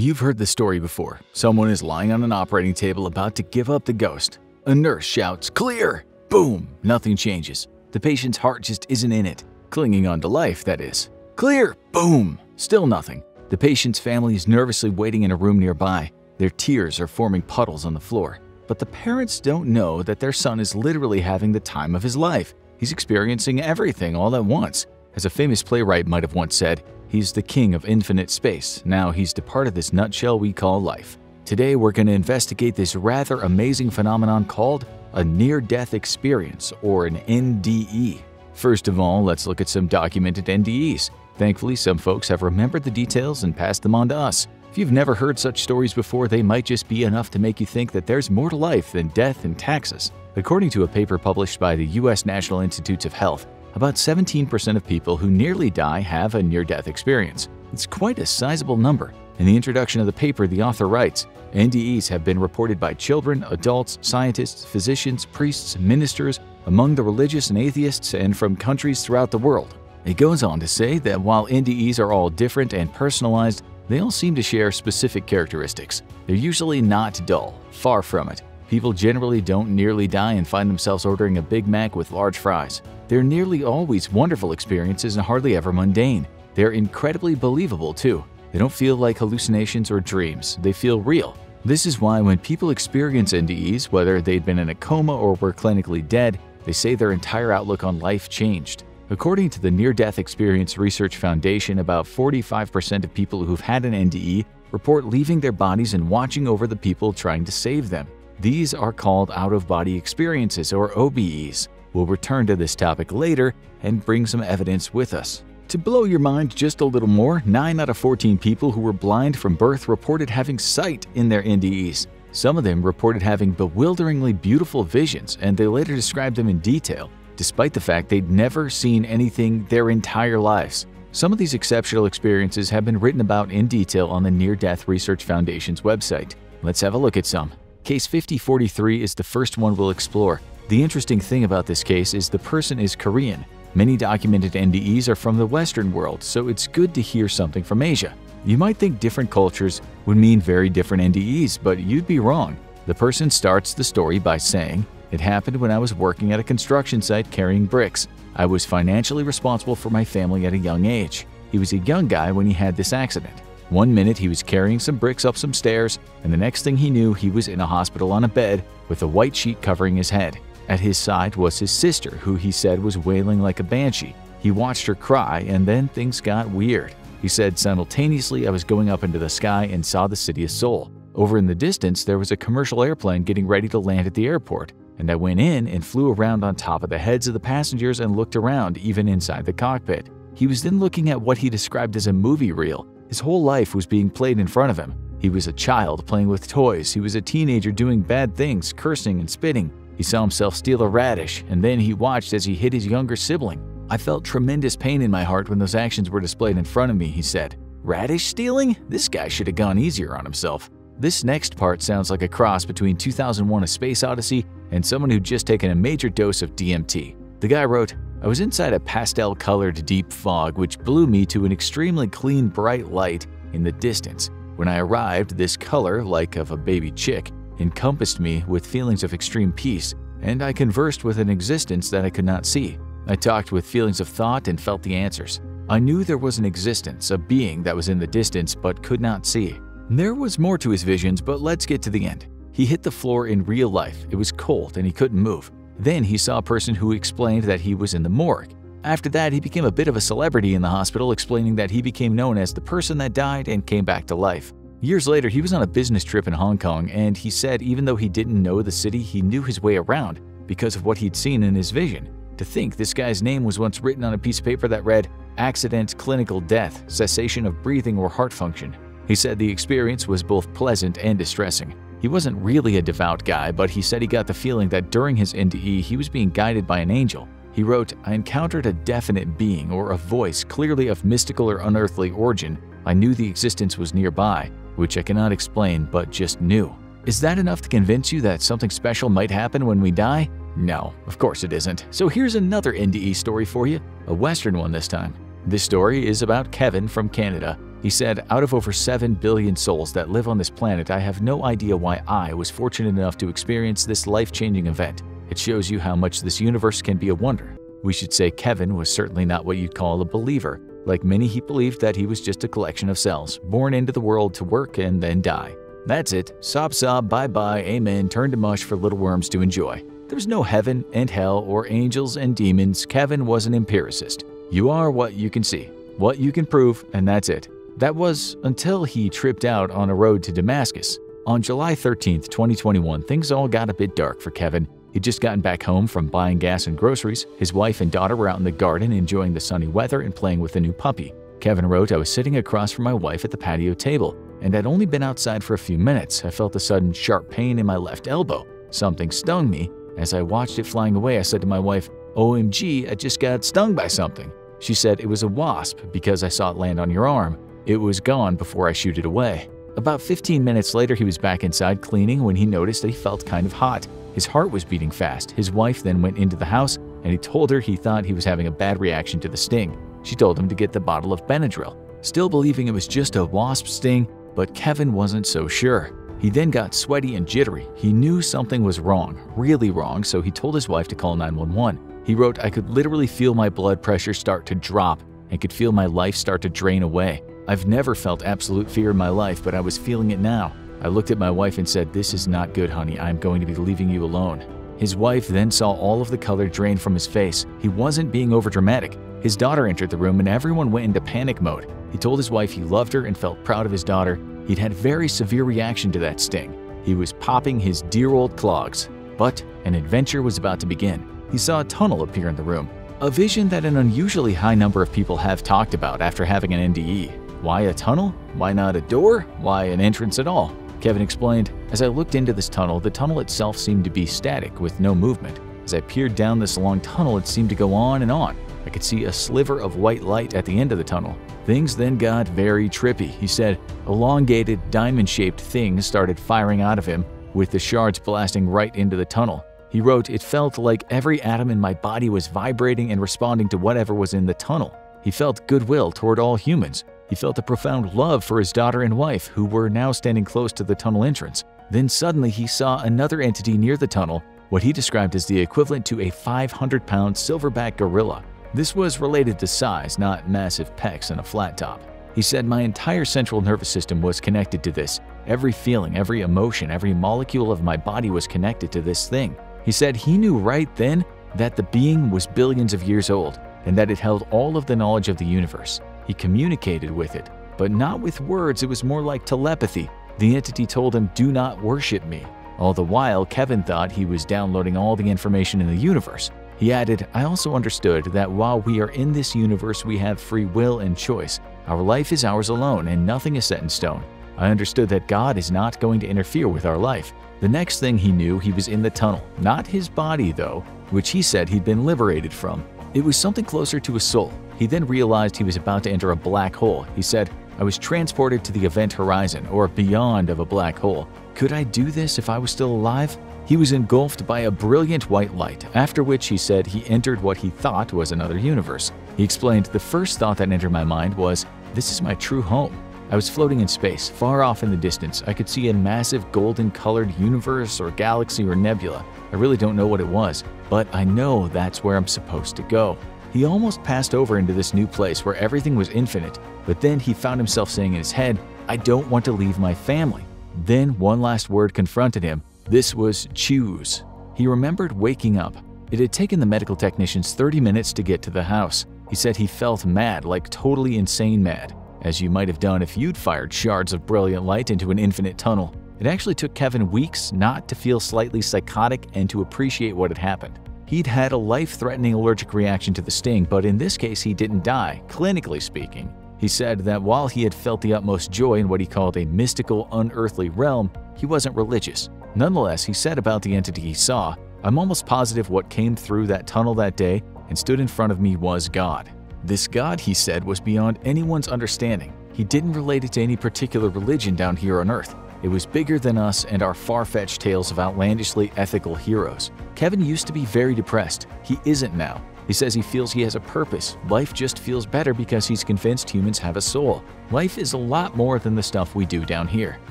You've heard the story before. Someone is lying on an operating table about to give up the ghost. A nurse shouts, "Clear!" Boom! Nothing changes. The patient's heart just isn't in it. Clinging on to life, that is. Clear! Boom! Still nothing. The patient's family is nervously waiting in a room nearby. Their tears are forming puddles on the floor. But the parents don't know that their son is literally having the time of his life. He's experiencing everything all at once. As a famous playwright might have once said, he's the king of infinite space. Now he's departed this nutshell we call life. Today we're going to investigate this rather amazing phenomenon called a near-death experience, or an NDE. First of all, let's look at some documented NDEs. Thankfully, some folks have remembered the details and passed them on to us. If you've never heard such stories before, they might just be enough to make you think that there's more to life than death and taxes. According to a paper published by the U.S. National Institutes of Health, about 17% of people who nearly die have a near-death experience. It's quite a sizable number. In the introduction of the paper, the author writes, NDEs have been reported by children, adults, scientists, physicians, priests, ministers, among the religious and atheists, and from countries throughout the world. It goes on to say that while NDEs are all different and personalized, they all seem to share specific characteristics. They're usually not dull, far from it. People generally don't nearly die and find themselves ordering a Big Mac with large fries. They're nearly always wonderful experiences and hardly ever mundane. They're incredibly believable too. They don't feel like hallucinations or dreams. They feel real. This is why when people experience NDEs, whether they'd been in a coma or were clinically dead, they say their entire outlook on life changed. According to the Near-Death Experience Research Foundation, about 45% of people who've had an NDE report leaving their bodies and watching over the people trying to save them. These are called out-of-body experiences, or OBEs. We'll return to this topic later and bring some evidence with us. To blow your mind just a little more, 9 out of 14 people who were blind from birth reported having sight in their NDEs. Some of them reported having bewilderingly beautiful visions, and they later described them in detail, despite the fact they'd never seen anything their entire lives. Some of these exceptional experiences have been written about in detail on the Near-Death Research Foundation's website. Let's have a look at some. Case 5043 is the first one we'll explore. The interesting thing about this case is the person is Korean. Many documented NDEs are from the Western world, so it's good to hear something from Asia. You might think different cultures would mean very different NDEs, but you'd be wrong. The person starts the story by saying, "It happened when I was working at a construction site carrying bricks. I was financially responsible for my family at a young age." He was a young guy when he had this accident. One minute he was carrying some bricks up some stairs, and the next thing he knew he was in a hospital on a bed with a white sheet covering his head. At his side was his sister, who he said was wailing like a banshee. He watched her cry, and then things got weird. He said, "Simultaneously, I was going up into the sky and saw the city of Seoul. Over in the distance, there was a commercial airplane getting ready to land at the airport, and I went in and flew around on top of the heads of the passengers and looked around, even inside the cockpit." He was then looking at what he described as a movie reel. His whole life was being played in front of him. He was a child playing with toys. He was a teenager doing bad things, cursing and spitting. He saw himself steal a radish, and then he watched as he hit his younger sibling. "I felt tremendous pain in my heart when those actions were displayed in front of me," he said. Radish stealing? This guy should have gone easier on himself. This next part sounds like a cross between 2001: A Space Odyssey and someone who'd just taken a major dose of DMT. The guy wrote, "I was inside a pastel-colored deep fog which blew me to an extremely clean bright light in the distance. When I arrived, this color, like of a baby chick, encompassed me with feelings of extreme peace, and I conversed with an existence that I could not see. I talked with feelings of thought and felt the answers. I knew there was an existence, a being that was in the distance but could not see." There was more to his visions, but let's get to the end. He hit the floor in real life. It was cold and he couldn't move. Then he saw a person who explained that he was in the morgue. After that, he became a bit of a celebrity in the hospital, explaining that he became known as the person that died and came back to life. Years later, he was on a business trip in Hong Kong, and he said even though he didn't know the city, he knew his way around because of what he'd seen in his vision. To think this guy's name was once written on a piece of paper that read, "Accident, clinical death, cessation of breathing or heart function." He said the experience was both pleasant and distressing. He wasn't really a devout guy, but he said he got the feeling that during his NDE, he was being guided by an angel. He wrote, "I encountered a definite being or a voice clearly of mystical or unearthly origin. I knew the existence was nearby, which I cannot explain but just knew." Is that enough to convince you that something special might happen when we die? No, of course it isn't. So here's another NDE story for you, a Western one this time. This story is about Kevin from Canada. He said, "Out of over 7 billion souls that live on this planet, I have no idea why I was fortunate enough to experience this life-changing event. It shows you how much this universe can be a wonder." We should say Kevin was certainly not what you'd call a believer. Like many, he believed that he was just a collection of cells, born into the world to work and then die. That's it. Sob sob, bye-bye, amen, turn to mush for little worms to enjoy. There's no heaven and hell or angels and demons. Kevin was an empiricist. You are what you can see, what you can prove, and that's it. That was until he tripped out on a road to Damascus. On July 13, 2021, things all got a bit dark for Kevin. He'd just gotten back home from buying gas and groceries. His wife and daughter were out in the garden enjoying the sunny weather and playing with a new puppy. Kevin wrote, "I was sitting across from my wife at the patio table, and I'd only been outside for a few minutes. I felt a sudden sharp pain in my left elbow. Something stung me. As I watched it flying away, I said to my wife, 'OMG, I just got stung by something.' She said, 'It was a wasp because I saw it land on your arm. It was gone before I shooed it away.' About 15 minutes later, he was back inside cleaning when he noticed that he felt kind of hot. His heart was beating fast. His wife then went into the house and he told her he thought he was having a bad reaction to the sting. She told him to get the bottle of Benadryl, still believing it was just a wasp sting, but Kevin wasn't so sure. He then got sweaty and jittery. He knew something was wrong, really wrong, so he told his wife to call 911. He wrote, "I could literally feel my blood pressure start to drop and could feel my life start to drain away. I've never felt absolute fear in my life, but I was feeling it now. I looked at my wife and said, 'This is not good, honey. I'm going to be leaving you alone.'" His wife then saw all of the color drain from his face. He wasn't being overdramatic. His daughter entered the room and everyone went into panic mode. He told his wife he loved her and felt proud of his daughter. He'd had very severe reaction to that sting. He was popping his dear old clogs. But an adventure was about to begin. He saw a tunnel appear in the room, a vision that an unusually high number of people have talked about after having an NDE. Why a tunnel? Why not a door? Why an entrance at all? Kevin explained, "As I looked into this tunnel, the tunnel itself seemed to be static with no movement. As I peered down this long tunnel, it seemed to go on and on. I could see a sliver of white light at the end of the tunnel. Things then got very trippy." He said, "Elongated, diamond-shaped things started firing out of him, with the shards blasting right into the tunnel." He wrote, "It felt like every atom in my body was vibrating and responding to whatever was in the tunnel. He felt goodwill toward all humans. He felt a profound love for his daughter and wife, who were now standing close to the tunnel entrance. Then suddenly he saw another entity near the tunnel, what he described as the equivalent to a 500-pound silverback gorilla. This was related to size, not massive pecs and a flat top. He said, "My entire central nervous system was connected to this. Every feeling, every emotion, every molecule of my body was connected to this thing." He said he knew right then that the being was billions of years old and that it held all of the knowledge of the universe. He communicated with it, but not with words. It was more like telepathy. The entity told him, "Do not worship me." All the while, Kevin thought he was downloading all the information in the universe. He added, "I also understood that while we are in this universe, we have free will and choice. Our life is ours alone and nothing is set in stone. I understood that God is not going to interfere with our life." The next thing he knew, he was in the tunnel. Not his body, though, which he said he'd been liberated from. It was something closer to a soul. He then realized he was about to enter a black hole. He said, "I was transported to the event horizon, or beyond of a black hole. Could I do this if I was still alive?" He was engulfed by a brilliant white light, after which he said he entered what he thought was another universe. He explained, "The first thought that entered my mind was, this is my true home. I was floating in space, far off in the distance. I could see a massive golden-colored universe or galaxy or nebula. I really don't know what it was, but I know that's where I'm supposed to go." He almost passed over into this new place where everything was infinite, but then he found himself saying in his head, "I don't want to leave my family." Then one last word confronted him. This was choose. He remembered waking up. It had taken the medical technicians 30 minutes to get to the house. He said he felt mad, like totally insane mad, as you might have done if you'd fired shards of brilliant light into an infinite tunnel. It actually took Kevin weeks not to feel slightly psychotic and to appreciate what had happened. He'd had a life-threatening allergic reaction to the sting, but in this case he didn't die, clinically speaking. He said that while he had felt the utmost joy in what he called a mystical, unearthly realm, he wasn't religious. Nonetheless, he said about the entity he saw, "I'm almost positive what came through that tunnel that day and stood in front of me was God." This God, he said, was beyond anyone's understanding. He didn't relate it to any particular religion down here on Earth. It was bigger than us and our far-fetched tales of outlandishly ethical heroes. Kevin used to be very depressed. He isn't now. He says he feels he has a purpose. Life just feels better because he's convinced humans have a soul. Life is a lot more than the stuff we do down here.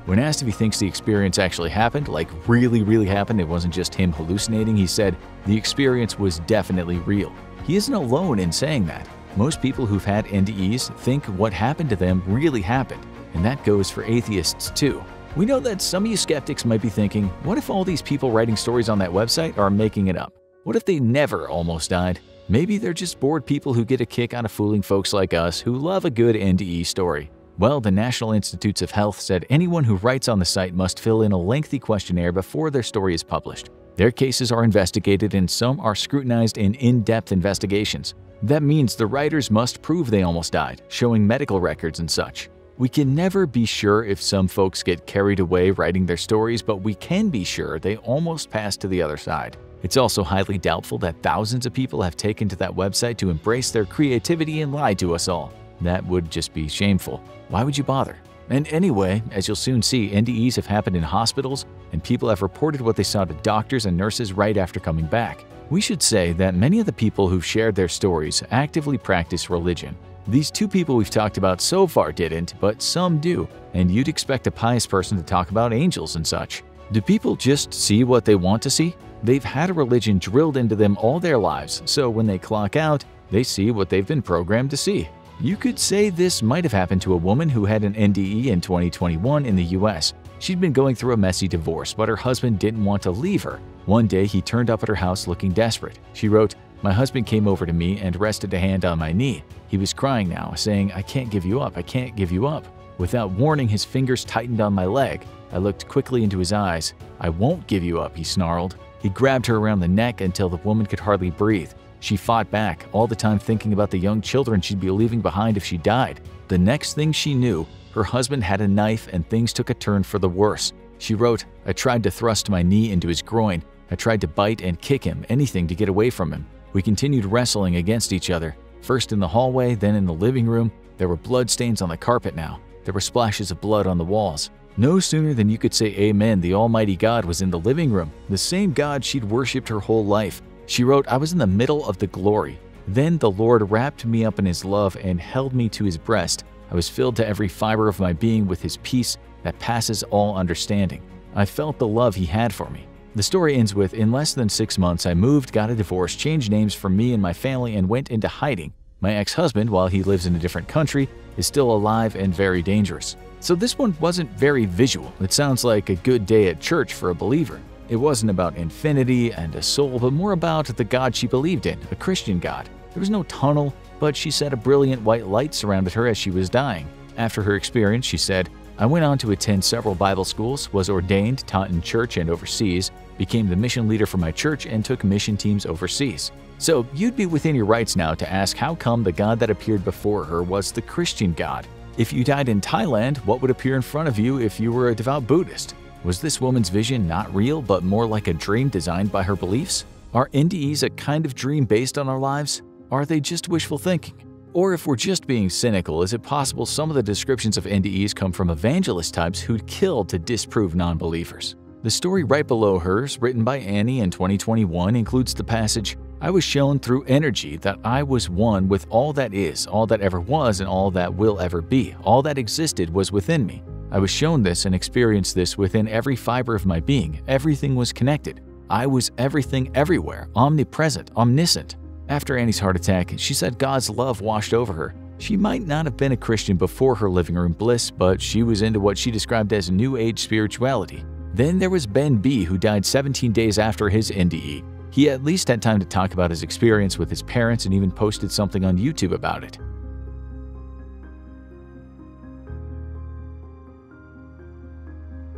When asked if he thinks the experience actually happened, like really happened, it wasn't just him hallucinating, he said the experience was definitely real. He isn't alone in saying that. Most people who've had NDEs think what happened to them really happened, and that goes for atheists too. We know that some of you skeptics might be thinking, what if all these people writing stories on that website are making it up? What if they never almost died? Maybe they're just bored people who get a kick out of fooling folks like us who love a good NDE story. Well, the National Institutes of Health said anyone who writes on the site must fill in a lengthy questionnaire before their story is published. Their cases are investigated and some are scrutinized in in-depth investigations. That means the writers must prove they almost died, showing medical records and such. We can never be sure if some folks get carried away writing their stories, but we can be sure they almost passed to the other side. It's also highly doubtful that thousands of people have taken to that website to embrace their creativity and lie to us all. That would just be shameful. Why would you bother? And anyway, as you'll soon see, NDEs have happened in hospitals, and people have reported what they saw to doctors and nurses right after coming back. We should say that many of the people who've shared their stories actively practice religion. These two people we've talked about so far didn't, but some do, and you'd expect a pious person to talk about angels and such. Do people just see what they want to see? They've had a religion drilled into them all their lives, so when they clock out, they see what they've been programmed to see. You could say this might have happened to a woman who had an NDE in 2021 in the US. She'd been going through a messy divorce, but her husband didn't want to leave her. One day, he turned up at her house looking desperate. She wrote, "My husband came over to me and rested a hand on my knee. He was crying now, saying, 'I can't give you up, I can't give you up.' Without warning, his fingers tightened on my leg. I looked quickly into his eyes. 'I won't give you up,' he snarled. He grabbed her around the neck until the woman could hardly breathe. She fought back, all the time thinking about the young children she'd be leaving behind if she died. The next thing she knew, her husband had a knife and things took a turn for the worse. She wrote, "I tried to thrust my knee into his groin. I tried to bite and kick him, anything to get away from him. We continued wrestling against each other, first in the hallway, then in the living room. There were blood stains on the carpet now. There were splashes of blood on the walls. No sooner than you could say amen, the Almighty God was in the living room, the same God she'd worshipped her whole life. She wrote, "I was in the middle of the glory. Then the Lord wrapped me up in his love and held me to his breast. I was filled to every fiber of my being with his peace that passes all understanding. I felt the love he had for me." The story ends with, "In less than 6 months, I moved, got a divorce, changed names for me and my family, and went into hiding. My ex-husband, while he lives in a different country, is still alive and very dangerous." So this one wasn't very visual. It sounds like a good day at church for a believer. It wasn't about infinity and a soul, but more about the God she believed in, a Christian God. There was no tunnel, but she said a brilliant white light surrounded her as she was dying. After her experience, she said, "I went on to attend several Bible schools, was ordained, taught in church and overseas, became the mission leader for my church, and took mission teams overseas." So you'd be within your rights now to ask how come the God that appeared before her was the Christian God. If you died in Thailand, what would appear in front of you if you were a devout Buddhist? Was this woman's vision not real, but more like a dream designed by her beliefs? Are NDEs a kind of dream based on our lives? Are they just wishful thinking? Or if we're just being cynical, is it possible some of the descriptions of NDEs come from evangelist types who'd kill to disprove non-believers? The story right below hers, written by Annie in 2021, includes the passage, "I was shown through energy that I was one with all that is, all that ever was, and all that will ever be. All that existed was within me. I was shown this and experienced this within every fiber of my being. Everything was connected. I was everything everywhere, omnipresent, omniscient." After Annie's heart attack, she said God's love washed over her. She might not have been a Christian before her living room bliss, but she was into what she described as New Age spirituality. Then there was Ben B, who died 17 days after his NDE. He at least had time to talk about his experience with his parents and even posted something on YouTube about it.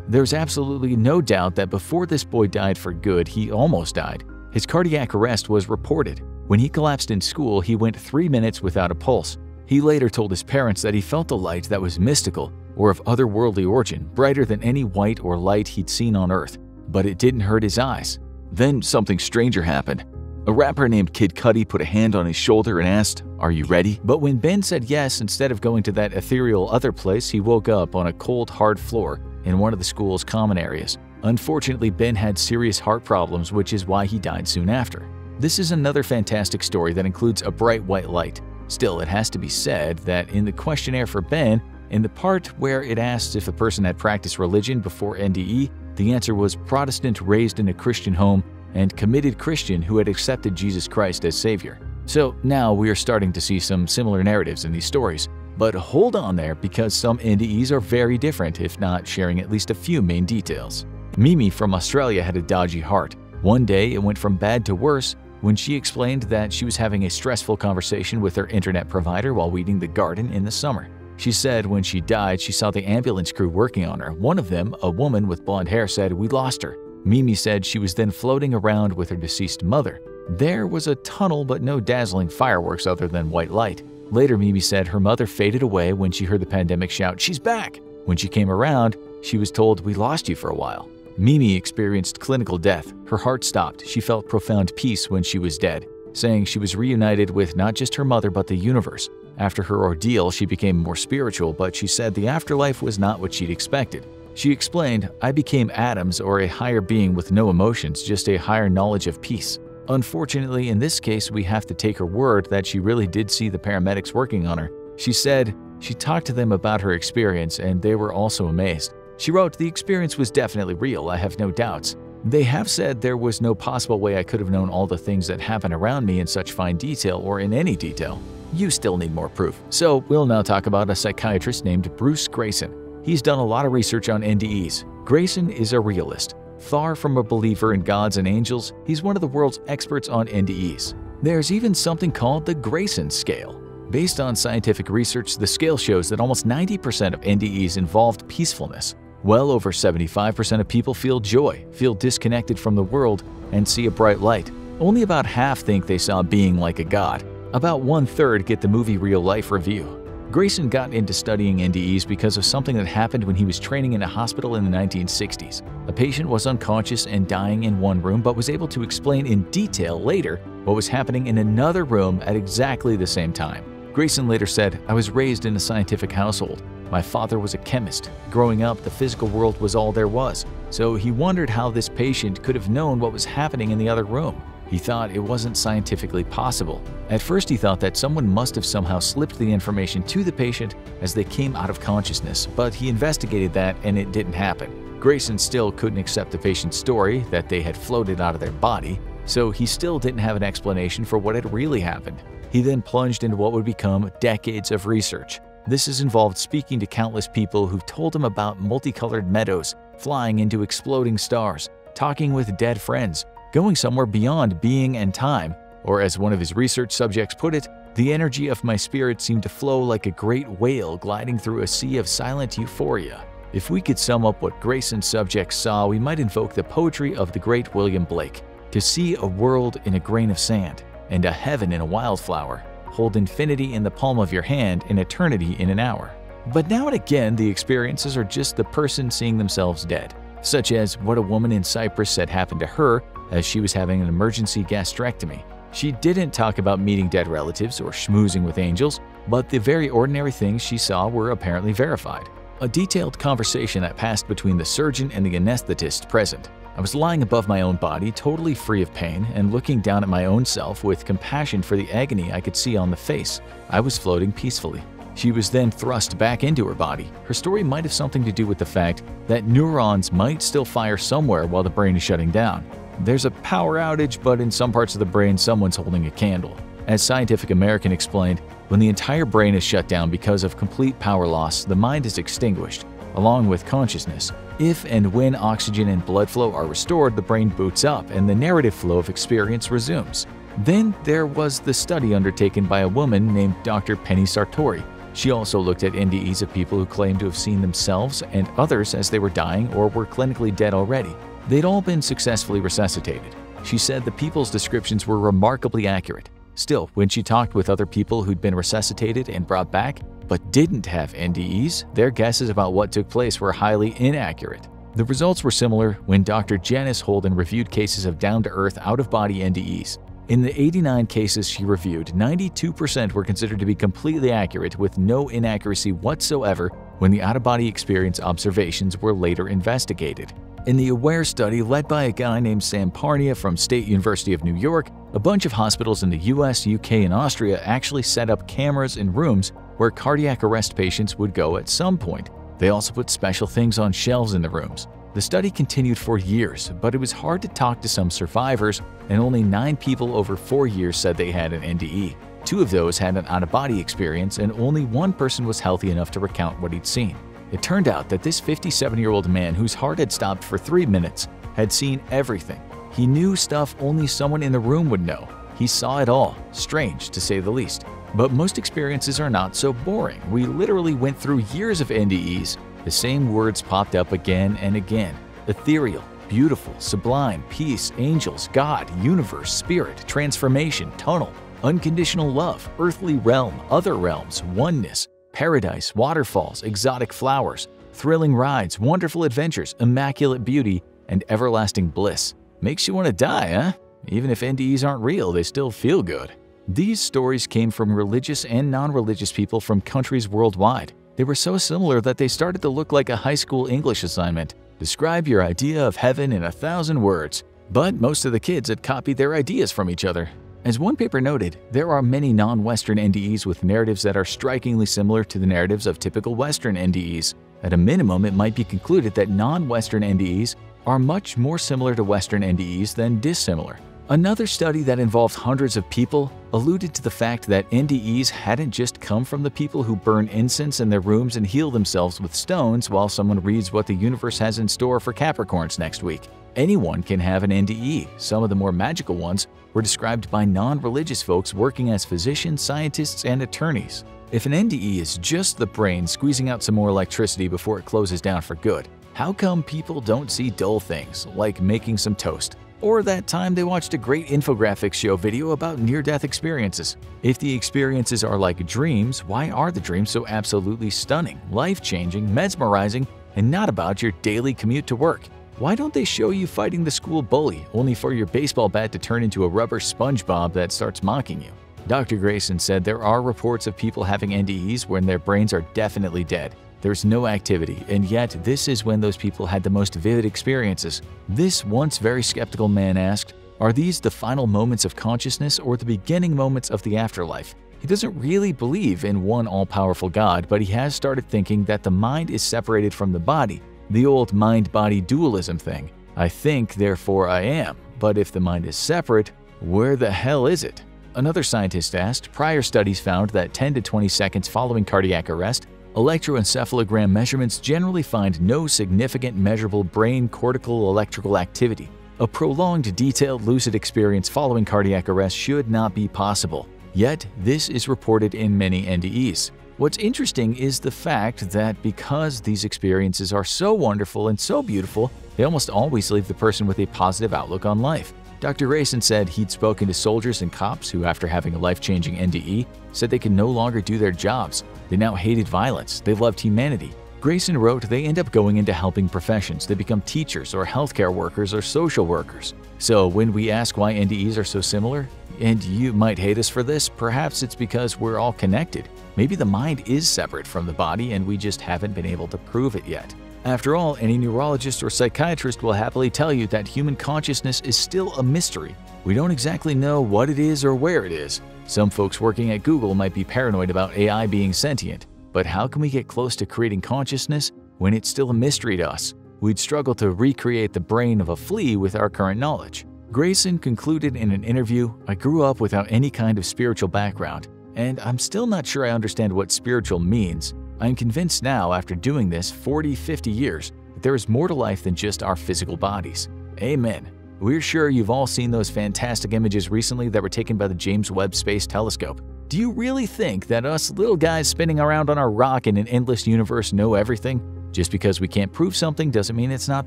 There's absolutely no doubt that before this boy died for good, he almost died. His cardiac arrest was reported. When he collapsed in school, he went 3 minutes without a pulse. He later told his parents that he felt a light that was mystical or of otherworldly origin, brighter than any white or light he'd seen on Earth, but it didn't hurt his eyes. Then something stranger happened. A rapper named Kid Cudi put a hand on his shoulder and asked, "Are you ready?" But when Ben said yes, instead of going to that ethereal other place, he woke up on a cold, hard floor in one of the school's common areas. Unfortunately, Ben had serious heart problems, which is why he died soon after. This is another fantastic story that includes a bright white light. Still, it has to be said that in the questionnaire for Ben, in the part where it asks if a person had practiced religion before NDE, the answer was Protestant raised in a Christian home and committed Christian who had accepted Jesus Christ as Savior. So now we are starting to see some similar narratives in these stories. But hold on there, because some NDEs are very different, if not sharing at least a few main details. Mimi from Australia had a dodgy heart. One day it went from bad to worse when she explained that she was having a stressful conversation with her internet provider while weeding the garden in the summer. She said when she died, she saw the ambulance crew working on her. One of them, a woman with blonde hair, said, "We lost her." Mimi said she was then floating around with her deceased mother. There was a tunnel but no dazzling fireworks other than white light. Later, Mimi said her mother faded away when she heard the pandemic shout, "She's back!" When she came around, she was told, "We lost you for a while." Mimi experienced clinical death. Her heart stopped. She felt profound peace when she was dead, saying she was reunited with not just her mother but the universe. After her ordeal, she became more spiritual, but she said the afterlife was not what she'd expected. She explained, "I became atoms, or a higher being with no emotions, just a higher knowledge of peace." Unfortunately, in this case, we have to take her word that she really did see the paramedics working on her. She said she talked to them about her experience and they were also amazed. She wrote, "The experience was definitely real, I have no doubts. They have said there was no possible way I could have known all the things that happen around me in such fine detail or in any detail. You still need more proof." So we'll now talk about a psychiatrist named Bruce Greyson. He's done a lot of research on NDEs. Greyson is a realist. Far from a believer in gods and angels, he's one of the world's experts on NDEs. There's even something called the Greyson scale. Based on scientific research, the scale shows that almost 90% of NDEs involved peacefulness. Well over 75% of people feel joy, feel disconnected from the world, and see a bright light. Only about half think they saw a being like a god. About 1/3 get the movie Real Life review. Greyson got into studying NDEs because of something that happened when he was training in a hospital in the 1960s. A patient was unconscious and dying in one room but was able to explain in detail later what was happening in another room at exactly the same time. Greyson later said, "I was raised in a scientific household. My father was a chemist. Growing up, the physical world was all there was. So he wondered how this patient could have known what was happening in the other room. He thought it wasn't scientifically possible. At first he thought that someone must have somehow slipped the information to the patient as they came out of consciousness, but he investigated that and it didn't happen." Greyson still couldn't accept the patient's story that they had floated out of their body, so he still didn't have an explanation for what had really happened. He then plunged into what would become decades of research. This has involved speaking to countless people who've told him about multicolored meadows, flying into exploding stars, talking with dead friends, going somewhere beyond being and time, or as one of his research subjects put it, "The energy of my spirit seemed to flow like a great whale gliding through a sea of silent euphoria." If we could sum up what Greyson's subjects saw, we might invoke the poetry of the great William Blake. To see a world in a grain of sand, and a heaven in a wildflower, hold infinity in the palm of your hand and eternity in an hour. But now and again, the experiences are just the person seeing themselves dead, such as what a woman in Cyprus said happened to her as she was having an emergency gastrectomy. She didn't talk about meeting dead relatives or schmoozing with angels, but the very ordinary things she saw were apparently verified. A detailed conversation that passed between the surgeon and the anesthetist present. I was lying above my own body, totally free of pain, and looking down at my own self with compassion for the agony I could see on the face. I was floating peacefully. She was then thrust back into her body. Her story might have something to do with the fact that neurons might still fire somewhere while the brain is shutting down. There's a power outage, but in some parts of the brain, someone's holding a candle. As Scientific American explained, when the entire brain is shut down because of complete power loss, the mind is extinguished, along with consciousness. If and when oxygen and blood flow are restored, the brain boots up and the narrative flow of experience resumes. Then there was the study undertaken by a woman named Dr. Penny Sartori. She also looked at NDEs of people who claimed to have seen themselves and others as they were dying or were clinically dead already. They'd all been successfully resuscitated. She said the people's descriptions were remarkably accurate. Still, when she talked with other people who'd been resuscitated and brought back, but didn't have NDEs, their guesses about what took place were highly inaccurate. The results were similar when Dr. Janice Holden reviewed cases of down-to-earth, out-of-body NDEs. In the 89 cases she reviewed, 92% were considered to be completely accurate with no inaccuracy whatsoever when the out-of-body experience observations were later investigated. In the AWARE study led by a guy named Sam Parnia from State University of New York, A bunch of hospitals in the US, UK, and Austria actually set up cameras in rooms where cardiac arrest patients would go at some point. They also put special things on shelves in the rooms. The study continued for years, but it was hard to talk to some survivors, and only 9 people over 4 years said they had an NDE. 2 of those had an out-of-body experience, and only 1 person was healthy enough to recount what he'd seen. It turned out that this 57-year-old man whose heart had stopped for 3 minutes had seen everything. He knew stuff only someone in the room would know. He saw it all, strange to say the least. But most experiences are not so boring. We literally went through years of NDEs. The same words popped up again and again. Ethereal, beautiful, sublime, peace, angels, God, universe, spirit, transformation, tunnel, unconditional love, earthly realm, other realms, oneness, paradise, waterfalls, exotic flowers, thrilling rides, wonderful adventures, immaculate beauty, and everlasting bliss. Makes you want to die, huh? Even if NDEs aren't real, they still feel good. These stories came from religious and non-religious people from countries worldwide. They were so similar that they started to look like a high school English assignment. Describe your idea of heaven in 1,000 words. But most of the kids had copied their ideas from each other. As one paper noted, there are many non-Western NDEs with narratives that are strikingly similar to the narratives of typical Western NDEs. At a minimum, it might be concluded that non-Western NDEs are much more similar to Western NDEs than dissimilar. Another study that involved hundreds of people alluded to the fact that NDEs hadn't just come from the people who burn incense in their rooms and heal themselves with stones while someone reads what the universe has in store for Capricorns next week. Anyone can have an NDE. Some of the more magical ones were described by non-religious folks working as physicians, scientists, and attorneys. If an NDE is just the brain squeezing out some more electricity before it closes down for good, how come people don't see dull things like making some toast? Or that time they watched a great infographics show video about near-death experiences. If the experiences are like dreams, why are the dreams so absolutely stunning, life-changing, mesmerizing, and not about your daily commute to work? Why don't they show you fighting the school bully, only for your baseball bat to turn into a rubber SpongeBob that starts mocking you? Dr. Grayson said there are reports of people having NDEs when their brains are definitely dead. There's no activity, and yet this is when those people had the most vivid experiences. This once very skeptical man asked, "Are these the final moments of consciousness or the beginning moments of the afterlife?" He doesn't really believe in one all-powerful God, but he has started thinking that the mind is separated from the body, the old mind-body dualism thing. I think, therefore I am. But if the mind is separate, where the hell is it? Another scientist asked, prior studies found that 10 to 20 seconds following cardiac arrest, electroencephalogram measurements generally find no significant measurable brain cortical electrical activity. A prolonged, detailed lucid experience following cardiac arrest should not be possible. Yet, this is reported in many NDEs. What's interesting is the fact that because these experiences are so wonderful and so beautiful, they almost always leave the person with a positive outlook on life. Dr. Grayson said he'd spoken to soldiers and cops who, after having a life-changing NDE, said they could no longer do their jobs. They now hated violence. They loved humanity. Grayson wrote they end up going into helping professions. They become teachers or healthcare workers or social workers. So when we ask why NDEs are so similar, and you might hate us for this, perhaps it's because we're all connected. Maybe the mind is separate from the body and we just haven't been able to prove it yet. After all, any neurologist or psychiatrist will happily tell you that human consciousness is still a mystery. We don't exactly know what it is or where it is. Some folks working at Google might be paranoid about AI being sentient, but how can we get close to creating consciousness when it's still a mystery to us? We'd struggle to recreate the brain of a flea with our current knowledge. Grayson concluded in an interview, "I grew up without any kind of spiritual background, and I'm still not sure I understand what spiritual means. I'm convinced now, after doing this 40, 50 years, that there is more to life than just our physical bodies." Amen. We're sure you've all seen those fantastic images recently that were taken by the James Webb Space Telescope. Do you really think that us little guys spinning around on our rock in an endless universe know everything? Just because we can't prove something doesn't mean it's not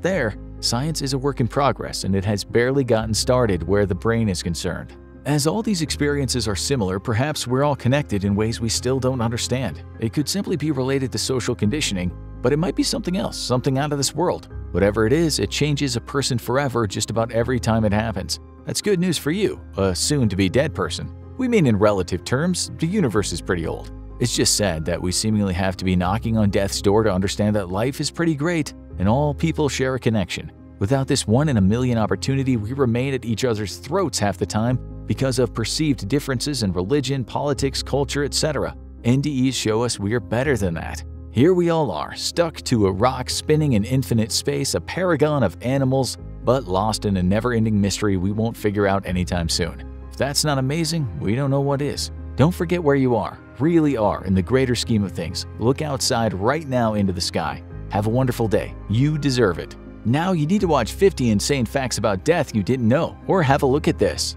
there. Science is a work in progress, and it has barely gotten started where the brain is concerned. As all these experiences are similar, perhaps we're all connected in ways we still don't understand. It could simply be related to social conditioning, but it might be something else, something out of this world. Whatever it is, it changes a person forever just about every time it happens. That's good news for you, a soon-to-be dead person. We mean in relative terms, the universe is pretty old. It's just sad that we seemingly have to be knocking on death's door to understand that life is pretty great and all people share a connection. Without this one-in-a-million opportunity, we remain at each other's throats half the time because of perceived differences in religion, politics, culture, etc. NDEs show us we are better than that. Here we all are, stuck to a rock spinning in infinite space, a paragon of animals, but lost in a never-ending mystery we won't figure out anytime soon. If that's not amazing, we don't know what is. Don't forget where you are, really are, in the greater scheme of things. Look outside right now into the sky. Have a wonderful day. You deserve it. Now you need to watch 50 insane facts about death you didn't know, or have a look at this.